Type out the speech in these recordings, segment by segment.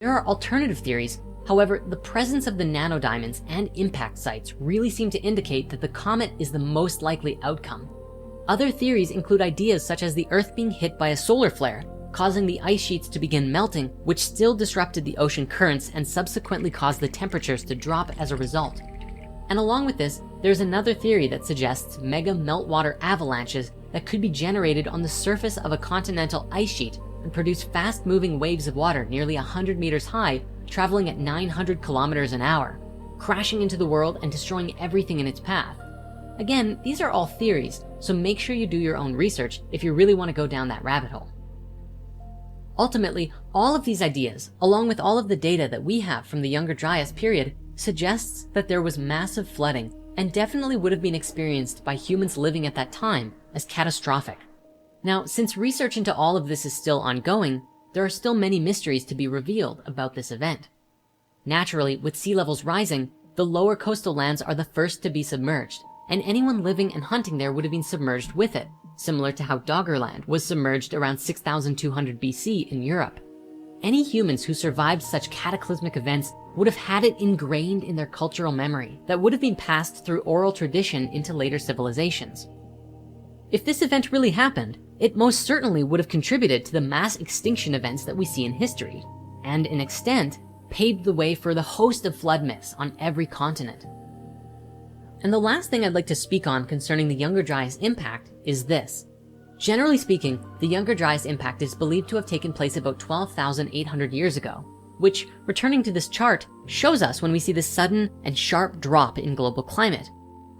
There are alternative theories. However, the presence of the nanodiamonds and impact sites really seem to indicate that the comet is the most likely outcome. Other theories include ideas such as the Earth being hit by a solar flare, causing the ice sheets to begin melting, which still disrupted the ocean currents and subsequently caused the temperatures to drop as a result. And along with this, there's another theory that suggests mega meltwater avalanches that could be generated on the surface of a continental ice sheet and produce fast-moving waves of water nearly 100 meters high, traveling at 900 kilometers an hour, crashing into the world and destroying everything in its path. Again, these are all theories, so make sure you do your own research if you really want to go down that rabbit hole. Ultimately, all of these ideas, along with all of the data that we have from the Younger Dryas period, suggests that there was massive flooding and definitely would have been experienced by humans living at that time as catastrophic. Now, since research into all of this is still ongoing, there are still many mysteries to be revealed about this event. Naturally, with sea levels rising, the lower coastal lands are the first to be submerged, and anyone living and hunting there would have been submerged with it, similar to how Doggerland was submerged around 6,200 BC in Europe. Any humans who survived such cataclysmic events would have had it ingrained in their cultural memory that would have been passed through oral tradition into later civilizations. If this event really happened, it most certainly would have contributed to the mass extinction events that we see in history, and in extent, paved the way for the host of flood myths on every continent. And the last thing I'd like to speak on concerning the Younger Dryas impact is this. Generally speaking, the Younger Dryas impact is believed to have taken place about 12,800 years ago, which, returning to this chart, shows us when we see this sudden and sharp drop in global climate.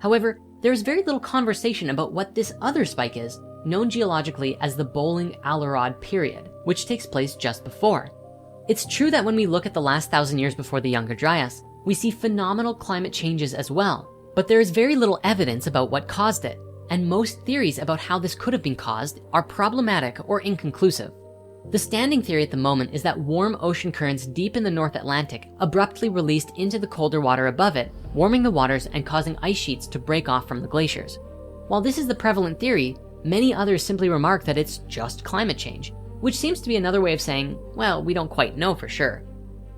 However, there's very little conversation about what this other spike is, known geologically as the Bowling-Allerod period, which takes place just before. It's true that when we look at the last 1,000 years before the Younger Dryas, we see phenomenal climate changes as well, but there is very little evidence about what caused it, and most theories about how this could have been caused are problematic or inconclusive. The standing theory at the moment is that warm ocean currents deep in the North Atlantic abruptly released into the colder water above it, warming the waters and causing ice sheets to break off from the glaciers. While this is the prevalent theory, many others simply remark that it's just climate change, which seems to be another way of saying, well, we don't quite know for sure.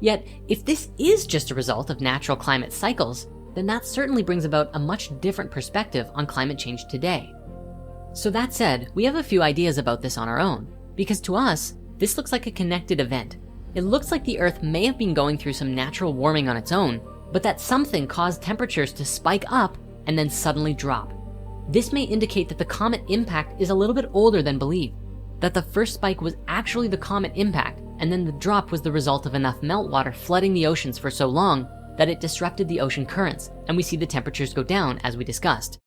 Yet, if this is just a result of natural climate cycles, then that certainly brings about a much different perspective on climate change today. So that said, we have a few ideas about this on our own, because to us, this looks like a connected event. It looks like the Earth may have been going through some natural warming on its own, but that something caused temperatures to spike up and then suddenly drop. This may indicate that the comet impact is a little bit older than believed, that the first spike was actually the comet impact, and then the drop was the result of enough meltwater flooding the oceans for so long that it disrupted the ocean currents, and we see the temperatures go down as we discussed.